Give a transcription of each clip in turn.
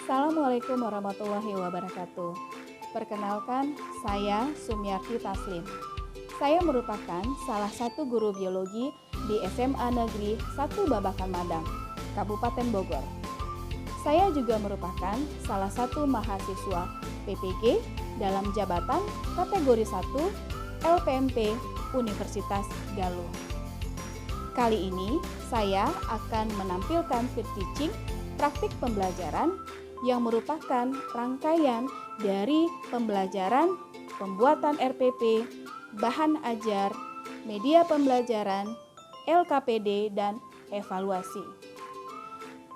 Assalamualaikum warahmatullahi wabarakatuh. Perkenalkan, saya Sumiarti Taslim. Saya merupakan salah satu guru biologi di SMA Negeri 1 Babakan Madang, Kabupaten Bogor. Saya juga merupakan salah satu mahasiswa PPG dalam jabatan kategori 1 LPMP Universitas Galuh. Kali ini saya akan menampilkan fit teaching praktik pembelajaran yang merupakan rangkaian dari pembelajaran, pembuatan RPP, bahan ajar, media pembelajaran, LKPD, dan evaluasi.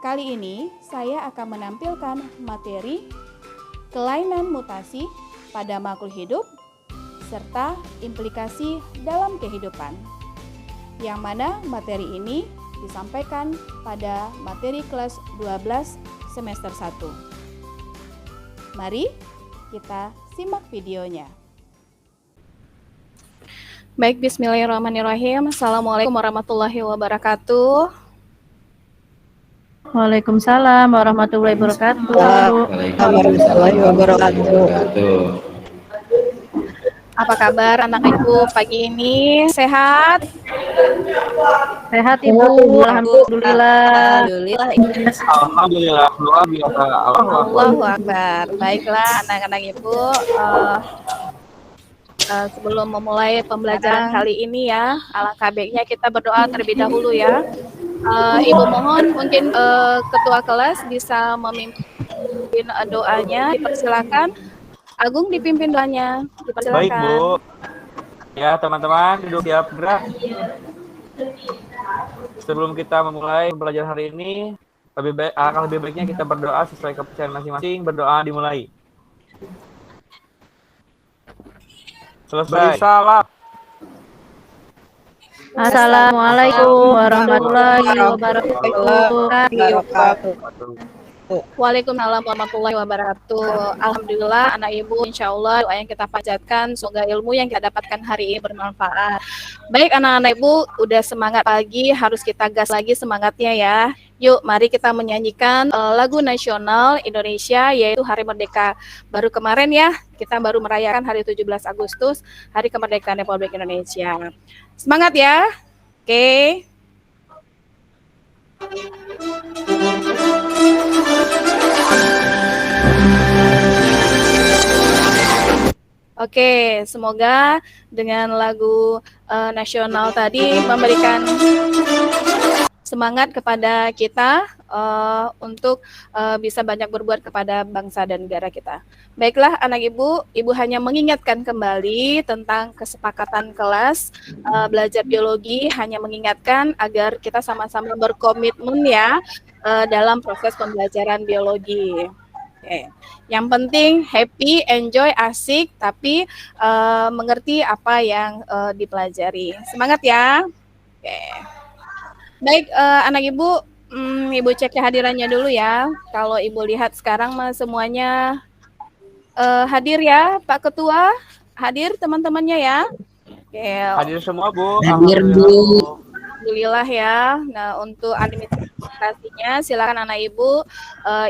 Kali ini saya akan menampilkan materi kelainan mutasi pada makhluk hidup serta implikasi dalam kehidupan, yang mana materi ini disampaikan pada materi kelas 12 semester 1. Mari kita simak videonya. Baik, bismillahirrahmanirrahim. Assalamualaikum warahmatullahi wabarakatuh. Waalaikumsalam warahmatullahi wabarakatuh. Waalaikumsalam warahmatullahi wabarakatuh. Apa kabar anak ibu pagi ini? Sehat? Sehat Ibu, alhamdulillah. Alhamdulillah, luar biasa. Allahu Akbar. Baiklah anak-anak ibu, sebelum memulai pembelajaran kali ini ya, alangkah baiknya kita berdoa terlebih dahulu ya. Ibu mohon mungkin ketua kelas bisa memimpin doanya, dipersilakan. Agung dipimpin doanya, dipersilakan. Baik Bu. Ya teman-teman, duduk siap gerak. Sebelum kita memulai pembelajaran hari ini, lebih baiknya kita berdoa sesuai kepercayaan masing-masing. Berdoa dimulai. Selesai. Salam. Assalamualaikum warahmatullahi wabarakatuh. Waalaikumsalam warahmatullahi wabarakatuh. Alhamdulillah anak ibu, insya Allah doa yang kita panjatkan, semoga ilmu yang kita dapatkan hari ini bermanfaat. Baik anak-anak ibu, udah semangat pagi, harus kita gas lagi semangatnya ya. Yuk mari kita menyanyikan lagu nasional Indonesia, yaitu Hari Merdeka. Baru kemarin ya, kita baru merayakan hari 17 Agustus, Hari Kemerdekaan Republik Indonesia. Semangat ya. Oke. Oke, semoga dengan lagu nasional tadi memberikan semangat kepada kita untuk bisa banyak berbuat kepada bangsa dan negara kita. Baiklah anak ibu, ibu hanya mengingatkan kembali tentang kesepakatan kelas belajar biologi, hanya mengingatkan agar kita sama-sama berkomitmen ya dalam proses pembelajaran biologi. Oke. Yang penting happy, enjoy, asik, tapi mengerti apa yang dipelajari. Semangat ya. Oke. Baik, anak ibu, ibu cek kehadirannya dulu ya. Kalau ibu lihat sekarang semuanya hadir ya, Pak Ketua, hadir teman-temannya ya. Oke. Hadir semua Bu. Hadir Bu. Alhamdulillah ya. Nah untuk administrasinya silakan anak ibu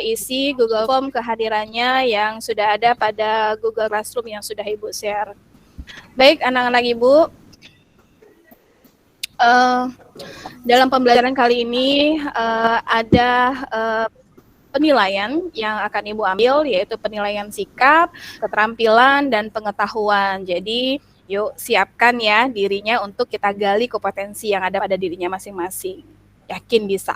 isi Google Form kehadirannya yang sudah ada pada Google Classroom yang sudah ibu share. Baik anak-anak ibu, dalam pembelajaran kali ini ada penilaian yang akan ibu ambil, yaitu penilaian sikap, keterampilan, dan pengetahuan. Jadi yuk siapkan ya dirinya untuk kita gali kompetensi yang ada pada dirinya masing-masing. Yakin bisa.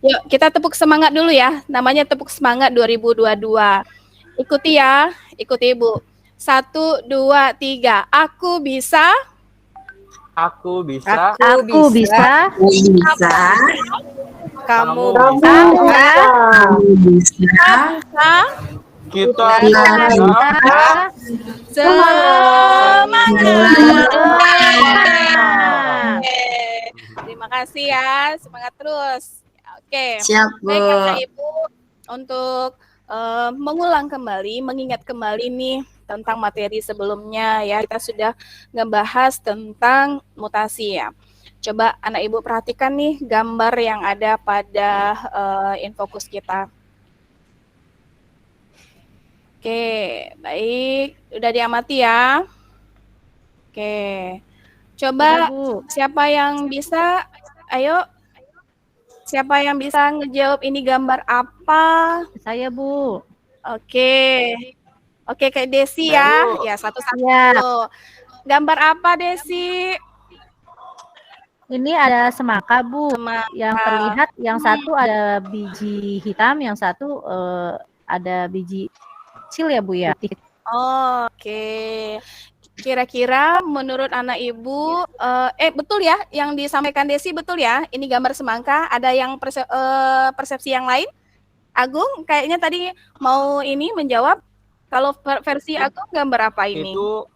Yuk kita tepuk semangat dulu ya. Namanya tepuk semangat 2022. Ikuti ya, ikuti ibu. 1, 2, 3. Aku bisa. Aku bisa. Aku bisa. Kamu bisa. Kita bisa. Semangat. Terima kasih ya, semangat terus. Oke. Siap, Bu. Baik Bapak Ibu, untuk mengulang kembali, mengingat kembali nih tentang materi sebelumnya ya, kita sudah ngebahas tentang mutasi ya. Coba anak ibu perhatikan nih gambar yang ada pada infokus kita. Oke, baik. Udah diamati ya. Oke. Coba Bu. siapa yang bisa? Ayo. Siapa yang bisa ngejawab ini gambar apa? Saya, Bu. Oke. Oke, kayak Desi Saya, ya. Bu. Ya, satu-satu. Ya. Gambar apa, Desi? Ini ada semangka, Bu. Semangka. Yang terlihat yang satu ada biji hitam, yang satu ada biji kecil ya, Bu ya. Oke. Kira-kira menurut anak ibu, betul ya yang disampaikan Desi, betul ya? Ini gambar semangka. Ada yang persepsi yang lain? Agung, kayaknya tadi mau ini menjawab. Kalau versi Agung gambar apa ini? Itu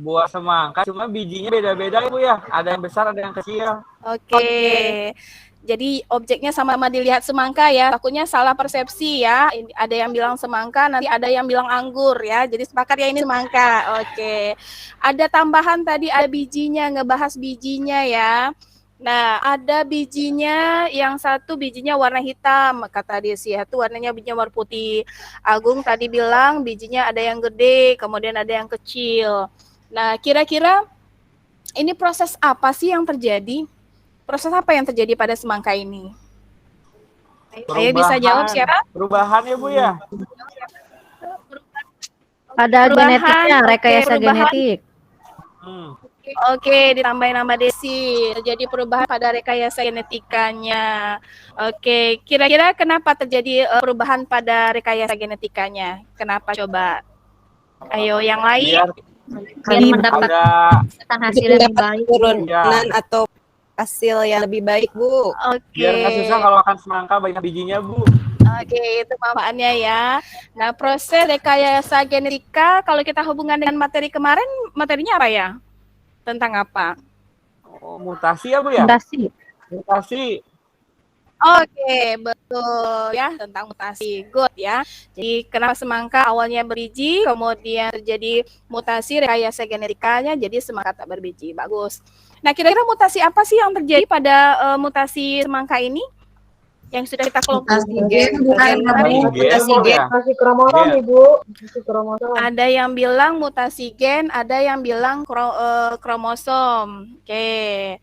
buah semangka, cuma bijinya beda-beda ya Bu ya. Ada yang besar, ada yang kecil. Oke. Jadi objeknya sama-sama dilihat semangka ya. Takutnya salah persepsi ya. Ada yang bilang semangka, nanti ada yang bilang anggur ya. Jadi sepakat ya ini semangka. Oke. Ada tambahan tadi ada bijinya, ngebahas bijinya ya. Nah, ada bijinya, yang satu bijinya warna hitam, kata Desi, itu warnanya bijinya warna putih. Agung tadi bilang bijinya ada yang gede, kemudian ada yang kecil. Nah, kira-kira ini proses apa sih yang terjadi? Proses apa yang terjadi pada semangka ini? Ayo bisa jawab siapa? Perubahan ya Bu ya. Ada Perubahan, genetiknya, rekayasa perubahan. genetik. Oke, ditambahin nama Desi. Terjadi perubahan pada rekayasa genetikanya. Oke, kira-kira kenapa terjadi perubahan pada rekayasa genetikanya? Kenapa coba? Ayo yang lain. Biar mendapatkan hasil yang lebih baik. Turunan atau hasil yang lebih baik, Bu. Oke. Biar nggak susah kalau makan semangka banyak bijinya, Bu. Oke, itu manfaatnya ya. Nah, proses rekayasa genetika kalau kita hubungkan dengan materi kemarin, materinya apa ya? Tentang apa? Oh, mutasi ya Bu ya? Mutasi. Mutasi. Oke, betul ya, tentang mutasi. Good ya. Jadi kenapa semangka awalnya berbiji, kemudian terjadi mutasi rekayasa genetikanya jadi semangka tak berbiji. Bagus. Nah, kira-kira mutasi apa sih yang terjadi pada mutasi semangka ini? Yang sudah kita kelompokkan. Mutasi kromosom, Ibu. Mutasi kromosom. Ada yang bilang mutasi gen, ada yang bilang kromosom. Oke.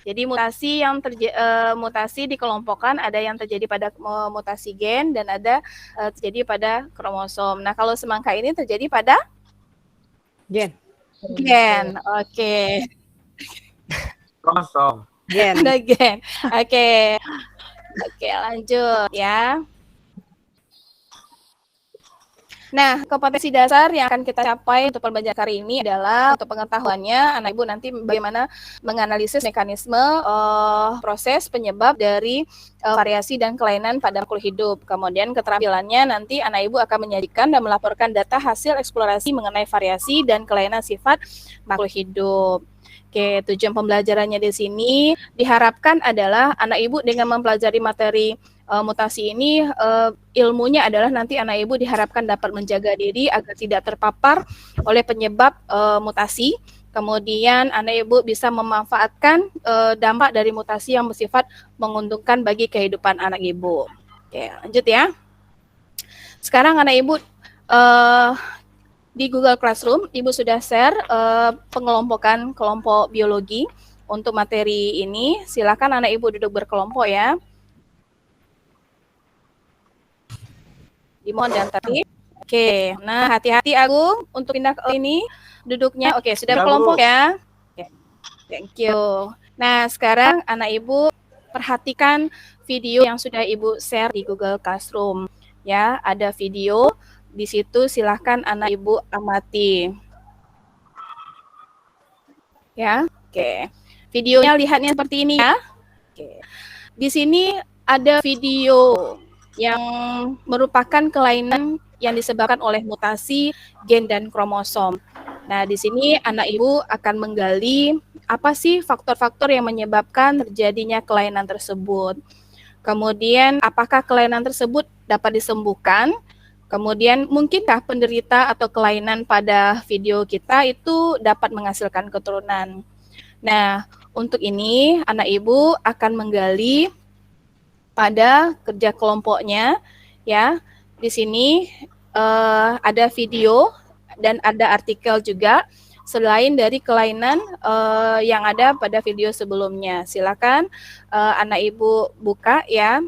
Jadi mutasi dikelompokkan, ada yang terjadi pada mutasi gen dan ada terjadi pada kromosom. Nah, kalau semangka ini terjadi pada gen. Oke. Kromosom. Gen. Oke. Oke, lanjut ya. Nah, kompetensi dasar yang akan kita capai untuk pembelajaran kali ini adalah untuk pengetahuannya, anak ibu nanti bagaimana menganalisis mekanisme proses penyebab dari variasi dan kelainan pada makhluk hidup. Kemudian keterampilannya nanti anak ibu akan menyajikan dan melaporkan data hasil eksplorasi mengenai variasi dan kelainan sifat makhluk hidup. Oke, tujuan pembelajarannya di sini diharapkan adalah anak ibu dengan mempelajari materi mutasi ini, ilmunya adalah nanti anak ibu diharapkan dapat menjaga diri agar tidak terpapar oleh penyebab mutasi. Kemudian anak ibu bisa memanfaatkan dampak dari mutasi yang bersifat menguntungkan bagi kehidupan anak ibu. Oke, lanjut ya. Sekarang anak ibu di Google Classroom, ibu sudah share pengelompokan kelompok biologi untuk materi ini. Silakan anak ibu duduk berkelompok ya. Dimon dan tertib. Oke, nah hati-hati Agung untuk pindah ke ini duduknya. Oke, sudah berkelompok ya. Oke, thank you. Nah, sekarang anak ibu perhatikan video yang sudah ibu share di Google Classroom. Ya, ada video di situ, silahkan anak ibu amati. Ya, oke. Videonya lihatnya seperti ini ya. Oke. Di sini ada video yang merupakan kelainan yang disebabkan oleh mutasi gen dan kromosom. Nah, di sini anak ibu akan menggali apa sih faktor-faktor yang menyebabkan terjadinya kelainan tersebut. Kemudian, apakah kelainan tersebut dapat disembuhkan? Kemudian, mungkinkah penderita atau kelainan pada video kita itu dapat menghasilkan keturunan? Nah, untuk ini anak ibu akan menggali pada kerja kelompoknya ya. Di sini ada video dan ada artikel juga selain dari kelainan yang ada pada video sebelumnya. Silakan anak ibu buka ya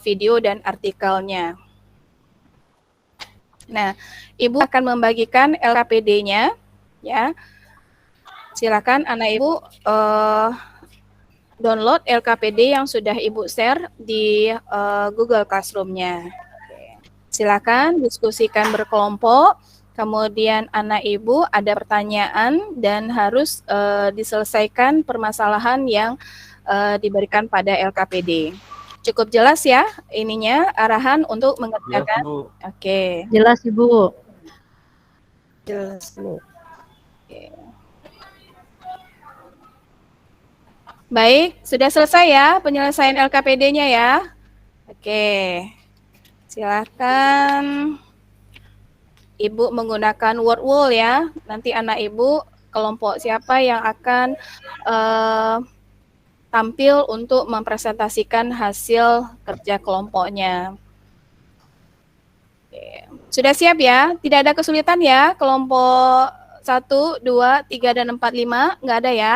video dan artikelnya. Nah, ibu akan membagikan LKPD-nya ya. Silakan anak ibu download LKPD yang sudah ibu share di Google Classroom-nya. Silakan diskusikan berkelompok. Kemudian anak ibu ada pertanyaan dan harus diselesaikan permasalahan yang diberikan pada LKPD. Cukup jelas ya ininya arahan untuk mengerjakan. Bu. Oke. Jelas Ibu. Jelas, Bu. Baik, sudah selesai ya penyelesaian LKPD-nya ya. Oke. Silakan Ibu menggunakan word wall ya. Nanti anak Ibu kelompok siapa yang akan tampil untuk mempresentasikan hasil kerja kelompoknya. Oke. Sudah siap ya? Tidak ada kesulitan ya? Kelompok 1, 2, 3, dan 4, 5? Nggak ada ya?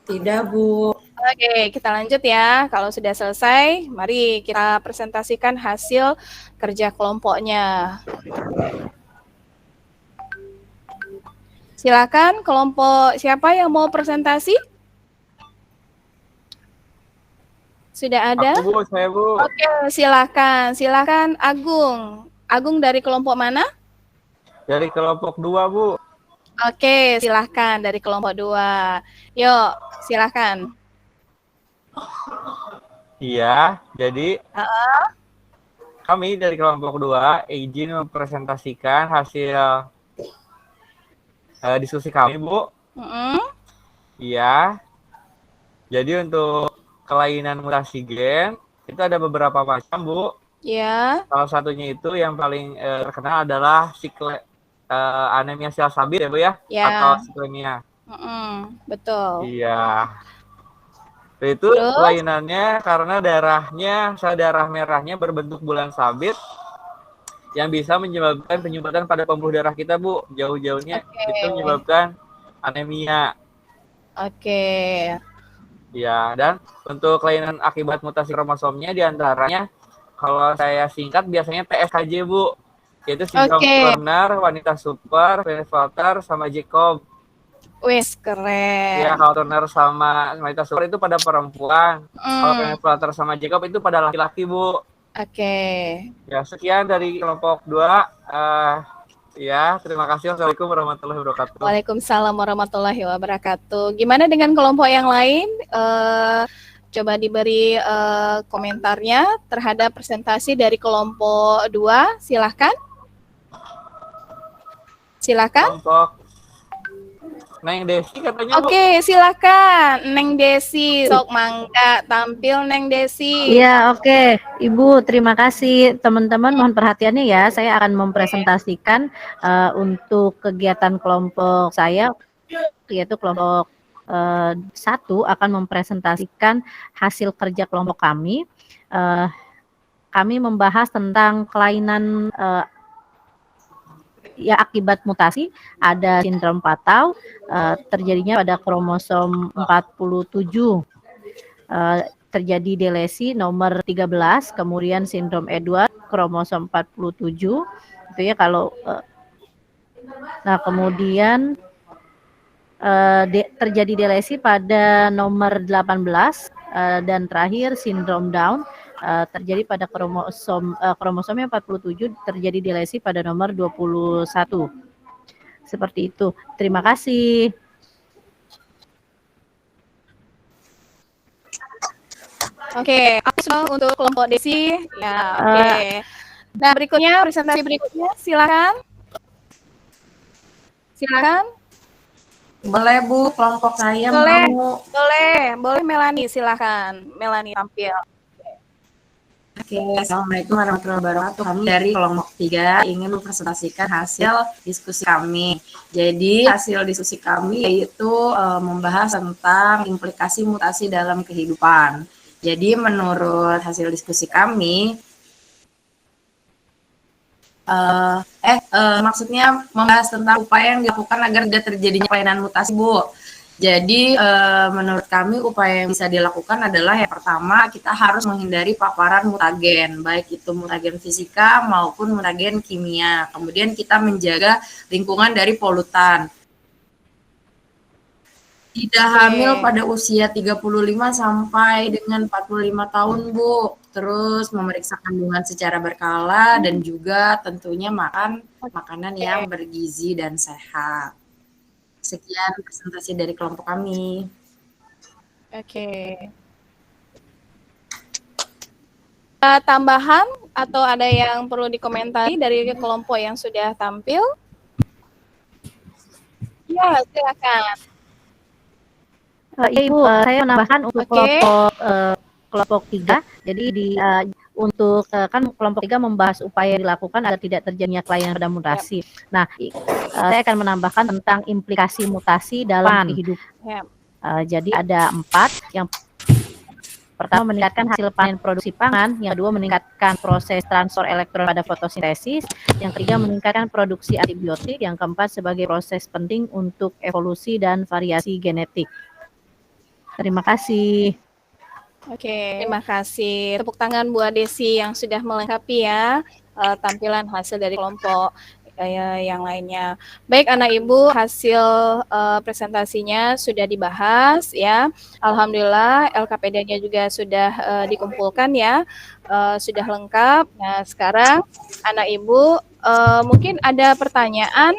Tidak, Bu. Oke, kita lanjut ya. Kalau sudah selesai, mari kita presentasikan hasil kerja kelompoknya. Silakan kelompok siapa yang mau presentasi? Sudah ada? Aku, Bu, saya, Bu. Oke, silakan. Silakan Agung. Agung dari kelompok mana? Dari kelompok 2, Bu. Oke, silakan dari kelompok 2. Yuk, silakan. Iya, jadi kami dari kelompok 2 izin mempresentasikan hasil diskusi kami, Bu. Iya. Jadi untuk kelainan mutasi gen itu ada beberapa macam, Bu. Ya. Salah satunya itu yang paling terkenal adalah anemia sel stabil ya, Bu ya, atau siklemia. Betul. Iya. Itu Terus? kelainannya karena sel darah merahnya berbentuk bulan sabit yang bisa menyebabkan penyumbatan pada pembuluh darah kita, Bu. Jauh-jauhnya itu menyebabkan anemia. Oke. Ya, dan untuk kelainan akibat mutasi kromosomnya diantaranya kalau saya singkat biasanya TSKJ, Bu. Yaitu sindrom Turner, wanita super, Klinefelter, sama Jacob. Wes, keren. Ya, kalau Turner sama wanita super itu pada perempuan. Kalau Klinefelter sama Jacob itu pada laki-laki, Bu. Oke. Ya, sekian dari kelompok 2. Ya, terima kasih. Wassalamualaikum warahmatullahi wabarakatuh. Waalaikumsalam warahmatullahi wabarakatuh. Gimana dengan kelompok yang lain? Coba diberi komentarnya terhadap presentasi dari kelompok 2. Silahkan. Silakan. Kelompok Neng Desi katanya, Bu. Oke, silakan. Neng Desi, sok mangga tampil Neng Desi. Iya, oke. Ibu, terima kasih. Teman-teman mohon perhatiannya ya. Saya akan mempresentasikan untuk kegiatan kelompok saya, yaitu kelompok 1 akan mempresentasikan hasil kerja kelompok kami. Kami membahas tentang kelainan ya akibat mutasi, ada sindrom Patau terjadinya pada kromosom 47, terjadi delesi nomor 13, kemudian sindrom Edwards kromosom 47 itu ya kalau nah kemudian terjadi delesi pada nomor 18 dan terakhir sindrom Down terjadi pada kromosomnya 47, terjadi delesi pada nomor 21. Seperti itu. Terima kasih. Oke, untuk kelompok Desi. Ya, oke. Nah, berikutnya presentasi berikutnya silakan. Silakan. Boleh, Bu, kelompok saya Boleh. mau. Boleh Melani, silakan. Melani tampil. Oke, Assalamualaikum warahmatullahi wabarakatuh. Kami dari kelompok 3 ingin mempresentasikan hasil diskusi kami. Jadi hasil diskusi kami yaitu membahas tentang implikasi mutasi dalam kehidupan. Jadi menurut hasil diskusi kami, maksudnya membahas tentang upaya yang dilakukan agar tidak terjadinya kelainan mutasi, Bu. Jadi menurut kami upaya yang bisa dilakukan adalah yang pertama kita harus menghindari paparan mutagen, baik itu mutagen fisika maupun mutagen kimia. Kemudian kita menjaga lingkungan dari polutan. Tidak hamil pada usia 35 sampai dengan 45 tahun, Bu. Terus memeriksa kandungan secara berkala dan juga tentunya makan makanan yang bergizi dan sehat. Sekian presentasi dari kelompok kami. Oke. Tambahan atau ada yang perlu dikomentari dari kelompok yang sudah tampil? Ya, silakan. Iya Ibu, saya menambahkan untuk kelompok 3. Jadi untuk kan kelompok 3 membahas upaya dilakukan agar tidak terjadinya kelainan pada mutasi. Nah, saya akan menambahkan tentang implikasi mutasi dalam hidup. Jadi ada 4. Yang pertama meningkatkan hasil panen produksi pangan, yang kedua meningkatkan proses transfer elektron pada fotosintesis, yang ketiga meningkatkan produksi antibiotik, yang keempat sebagai proses penting untuk evolusi dan variasi genetik. Terima kasih. Oke, terima kasih. Tepuk tangan buat Desi yang sudah melengkapi ya tampilan hasil dari kelompok yang lainnya. Baik anak ibu, hasil presentasinya sudah dibahas ya. Alhamdulillah LKPD-nya juga sudah dikumpulkan ya, sudah lengkap. Nah sekarang anak ibu mungkin ada pertanyaan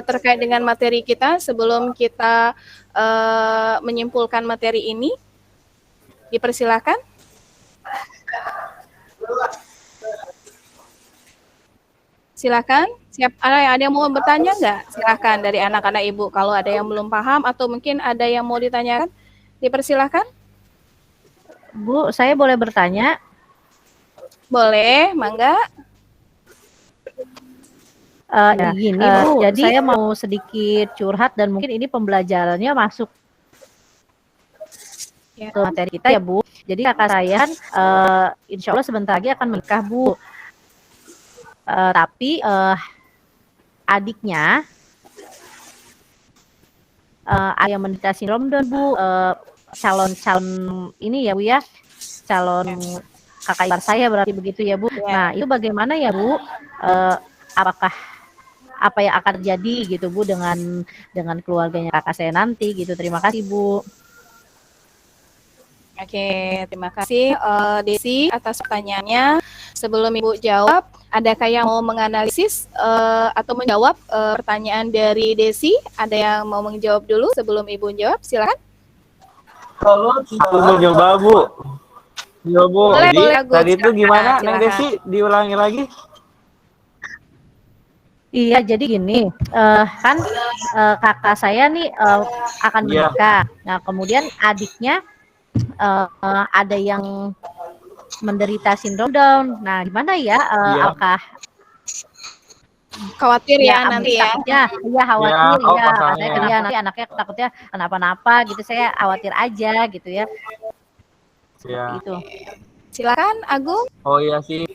terkait dengan materi kita sebelum kita menyimpulkan materi ini. Dipersilakan. Silakan. Ada yang mau bertanya nggak? Silakan dari anak-anak ibu. Kalau ada yang belum paham atau mungkin ada yang mau ditanyakan, dipersilakan. Bu, saya boleh bertanya? Boleh, mangga. Gini Bu, jadi saya mau sedikit curhat dan mungkin ini pembelajarannya masuk ke materi kita ya Bu. Jadi kakak saya insya Allah sebentar lagi akan menikah Bu. Tapi adiknya ada yang menderita sindrom Down Bu. Calon ini ya Bu ya, calon kakak ipar saya berarti begitu ya Bu. Nah itu bagaimana ya Bu? Apakah apa yang akan terjadi gitu Bu dengan keluarganya kakak saya nanti gitu. Terima kasih Bu. Oke, terima kasih Desi atas pertanyaannya. Sebelum Ibu jawab, adakah yang mau menganalisis atau menjawab pertanyaan dari Desi? Ada yang mau menjawab dulu sebelum Ibu jawab? Silakan. Kalau mau coba Bu. Ya Bu, Boleh, jadi boleh, tadi itu gimana silakan. Neng Desi? Diulangi lagi. Iya, jadi gini, kan kakak saya nih akan menikah. Nah, kemudian adiknya ada yang menderita sindrom Down. Nah, gimana ya? Apakah khawatir ya nanti ya? Iya khawatir ya. Saya ya. nanti anaknya takutnya kenapa-napa gitu. Saya khawatir aja gitu ya. Ya. Itu. Silakan Agung. Oh iya sih.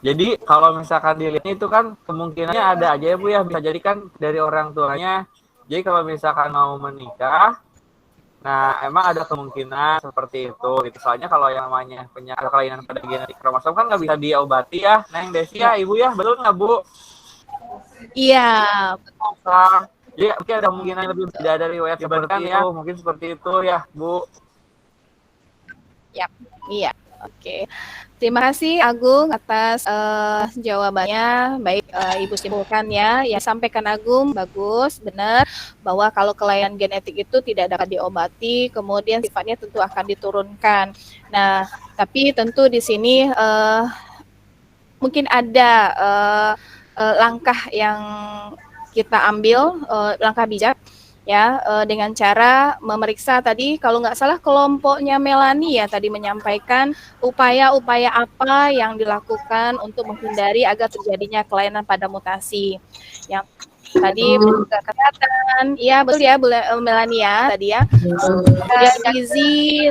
Jadi kalau misalkan dilihat itu kan kemungkinannya ada aja ya Bu ya, bisa jadi kan dari orang tuanya. Jadi kalau misalkan mau menikah, nah emang ada kemungkinan seperti itu. Gitu. Soalnya kalau yang namanya penyakit kelainan pada genetik kromosom kan nggak bisa diobati ya, Neng Desi ya, Ibu ya, betul nggak Bu? Iya. Jadi mungkin ada kemungkinan lebih tidak dari riwayat seperti itu, mungkin seperti itu ya Bu. Yap, iya. Oke. Terima kasih Agung atas jawabannya. Baik, Ibu simpulkan ya. Yang sampaikan Agung bagus, benar bahwa kalau kelainan genetik itu tidak dapat diobati, kemudian sifatnya tentu akan diturunkan. Nah, tapi tentu di sini mungkin ada langkah yang kita ambil, langkah bijak ya, dengan cara memeriksa tadi kalau nggak salah kelompoknya Melani ya tadi menyampaikan upaya-upaya apa yang dilakukan untuk menghindari agar terjadinya kelainan pada mutasi. Yang tadi menjaga kesehatan, iya betul ya Bu Melani ya tadi ya. Kemudian gizi,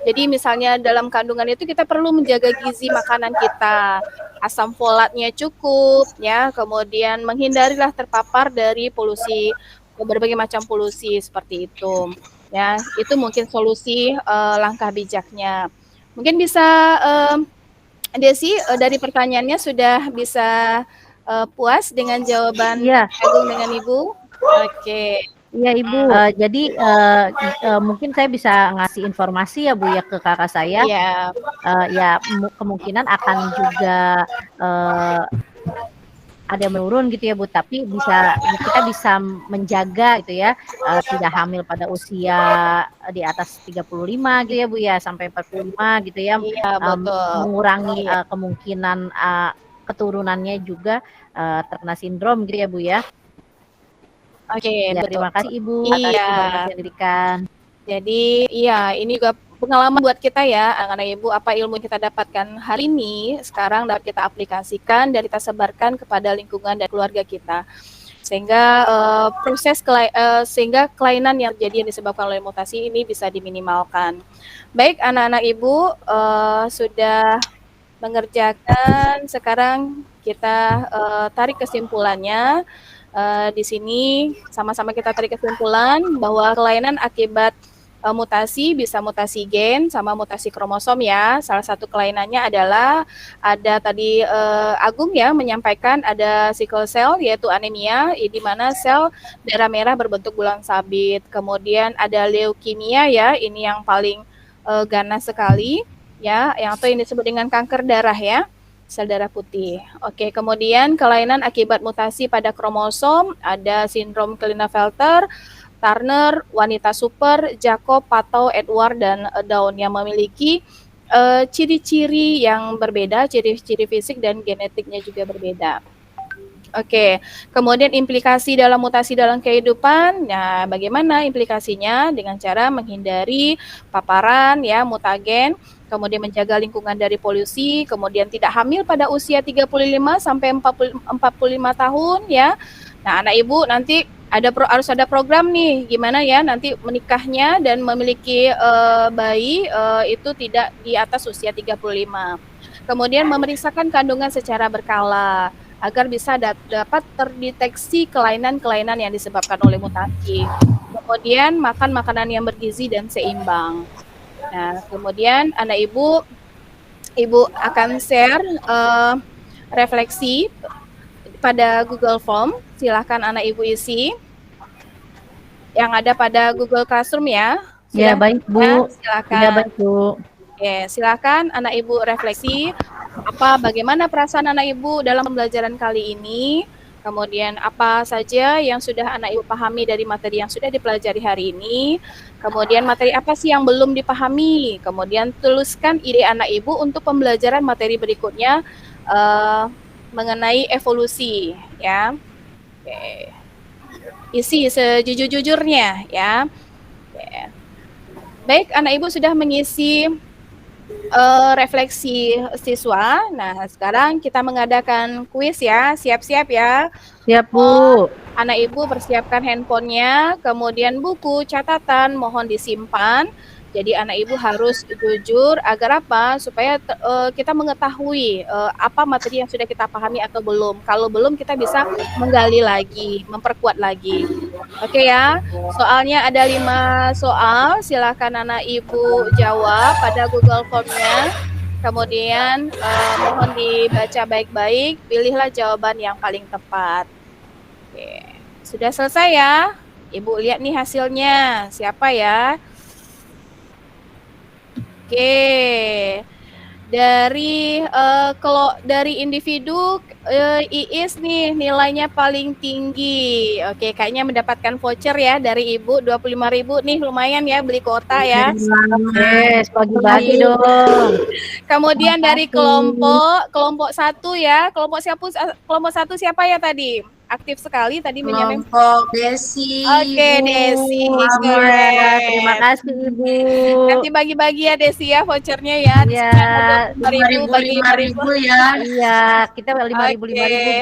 jadi misalnya dalam kandungan itu kita perlu menjaga gizi makanan kita. asam folatnya cukup, ya, kemudian menghindarilah terpapar dari polusi, berbagai macam polusi seperti itu. Ya, itu mungkin solusi langkah bijaknya. Mungkin bisa Desi dari pertanyaannya sudah bisa puas dengan jawaban Iya. Agung dengan Ibu? Oke. Iya Ibu, jadi mungkin saya bisa ngasih informasi ya Bu ya ke kakak saya. Iya. Ya kemungkinan akan juga ada yang menurun gitu ya Bu, tapi kita bisa menjaga gitu ya, tidak hamil pada usia di atas 35 gitu ya Bu ya, sampai 45 gitu ya, Iya, betul. mengurangi Iya. kemungkinan keturunannya juga terkena sindrom gitu ya Bu ya. Oke, Ya, betul. terima kasih Ibu atas Iya. informasi yang diberikan. Jadi, iya, ini juga pengalaman buat kita ya, anak-anak Ibu, apa ilmu yang kita dapatkan hari ini, sekarang dapat kita aplikasikan dan kita sebarkan kepada lingkungan dan keluarga kita. Sehingga sehingga kelainan yang terjadi yang disebabkan oleh mutasi ini bisa diminimalkan. Baik, anak-anak Ibu, sudah mengerjakan, sekarang kita tarik kesimpulannya. Di sini sama-sama kita tarik kesimpulan bahwa kelainan akibat mutasi bisa mutasi gen sama mutasi kromosom ya. Salah satu kelainannya adalah ada tadi Agung ya menyampaikan ada sickle cell yaitu anemia di mana sel darah merah berbentuk bulan sabit. Kemudian ada leukemia ya, ini yang paling ganas sekali ya, yang atau yang disebut dengan kanker darah ya, sel darah putih. Oke, kemudian kelainan akibat mutasi pada kromosom ada sindrom Klinefelter, Turner, wanita super, Jacob, Pato, Edward, dan Down yang memiliki ciri-ciri yang berbeda, ciri-ciri fisik dan genetiknya juga berbeda. Oke, kemudian implikasi dalam mutasi dalam kehidupan, nah bagaimana implikasinya? Dengan cara menghindari paparan ya mutagen, kemudian menjaga lingkungan dari polusi, kemudian tidak hamil pada usia 35 sampai 45 tahun ya. Nah, anak Ibu nanti harus ada program nih gimana ya nanti menikahnya dan memiliki bayi itu tidak di atas usia 35. Kemudian memeriksakan kandungan secara berkala agar bisa dapat terdeteksi kelainan-kelainan yang disebabkan oleh mutasi. Kemudian makan makanan yang bergizi dan seimbang. Nah, kemudian anak Ibu akan share refleksi pada Google Form. Silahkan anak Ibu isi yang ada pada Google Classroom ya. Ya, baik Bu. Silakan. Ya, baik Bu. Oke, silakan anak Ibu refleksi bagaimana perasaan anak Ibu dalam pembelajaran kali ini. Kemudian apa saja yang sudah anak Ibu pahami dari materi yang sudah dipelajari hari ini. Kemudian materi apa sih yang belum dipahami. Kemudian tuliskan ide anak Ibu untuk pembelajaran materi berikutnya mengenai evolusi ya. Oke. Isi sejujur-jujurnya ya. Oke. Baik, anak Ibu sudah mengisi refleksi siswa. Nah, sekarang kita mengadakan kuis ya. Siap-siap ya. Siap Bu. Anak Ibu persiapkan handphonenya, kemudian buku, catatan mohon disimpan. Jadi anak Ibu harus jujur agar apa? Supaya kita mengetahui apa materi yang sudah kita pahami atau belum. Kalau belum kita bisa menggali lagi, memperkuat lagi. Oke ya. Soalnya ada 5 soal, silakan anak Ibu jawab pada Google Form-nya. Kemudian mohon dibaca baik-baik, pilihlah jawaban yang paling tepat. Oke. Sudah selesai ya? Ibu lihat nih hasilnya. Siapa ya? Oke, dari individu Iis nih nilainya paling tinggi. Oke, kayaknya mendapatkan voucher ya dari Ibu 25.000 nih, lumayan ya beli kuota ya. Yes, bagi-bagi dong. Kemudian dari kelompok 1 ya, kelompok 1 siapa ya tadi? Aktif sekali tadi menyampaikan. Kelompok Desi. Oke, Desi. Terima kasih Ibu. Nanti bagi-bagi ya Desi ya vouchernya ya. Iya. 5.000 ya. Iya, kita 5.000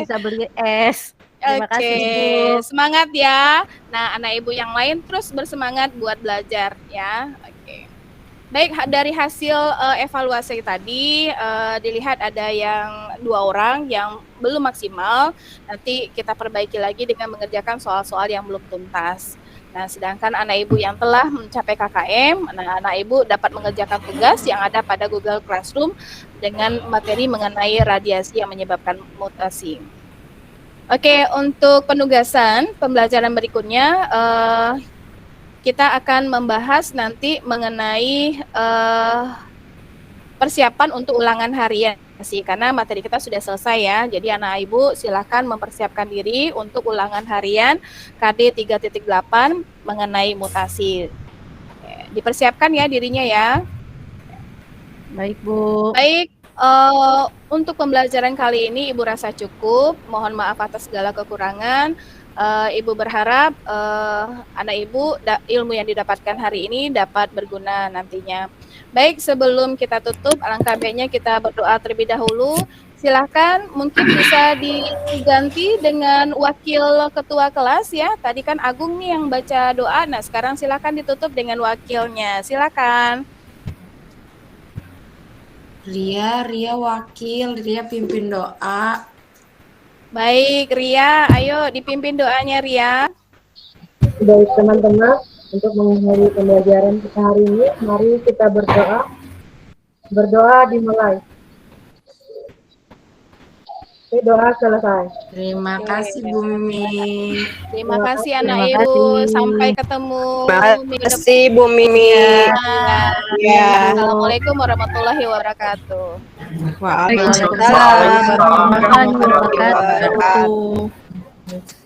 bisa beli es. Terima kasih Ibu. Semangat ya. Nah, anak Ibu yang lain terus bersemangat buat belajar ya. Oke. Baik, dari hasil evaluasi tadi dilihat ada yang 2 orang yang belum maksimal, nanti kita perbaiki lagi dengan mengerjakan soal-soal yang belum tuntas. Nah, sedangkan anak ibu yang telah mencapai KKM, nah anak ibu dapat mengerjakan tugas yang ada pada Google Classroom dengan materi mengenai radiasi yang menyebabkan mutasi. Oke, untuk penugasan pembelajaran berikutnya, kita akan membahas nanti mengenai persiapan untuk ulangan harian sih, karena materi kita sudah selesai ya. Jadi anak ibu silakan mempersiapkan diri untuk ulangan harian KD 3.8 mengenai mutasi. Dipersiapkan ya dirinya ya. Baik, Bu. Baik, untuk pembelajaran kali ini Ibu rasa cukup. Mohon maaf atas segala kekurangan. Ibu berharap anak Ibu ilmu yang didapatkan hari ini dapat berguna nantinya. Baik, sebelum kita tutup, alangkah baiknya kita berdoa terlebih dahulu. Silahkan, mungkin bisa diganti dengan wakil ketua kelas ya. Tadi kan Agung nih yang baca doa. Nah, sekarang silahkan ditutup dengan wakilnya. Silakan. Ria wakil, Ria pimpin doa. Baik, Ria, ayo dipimpin doanya Ria. Baik teman-teman, untuk mengakhiri pembelajaran kita hari ini, mari kita berdoa. Berdoa dimulai. Oke, doa selesai. Terima kasih Bu Mimi. Terima kasih anak Terima ibu. kasih. Sampai ketemu minggu depan. Kasih Bu Mimi. Ya. Assalamualaikum warahmatullahi wabarakatuh. Waalaikumsalam warahmatullahi wabarakatuh.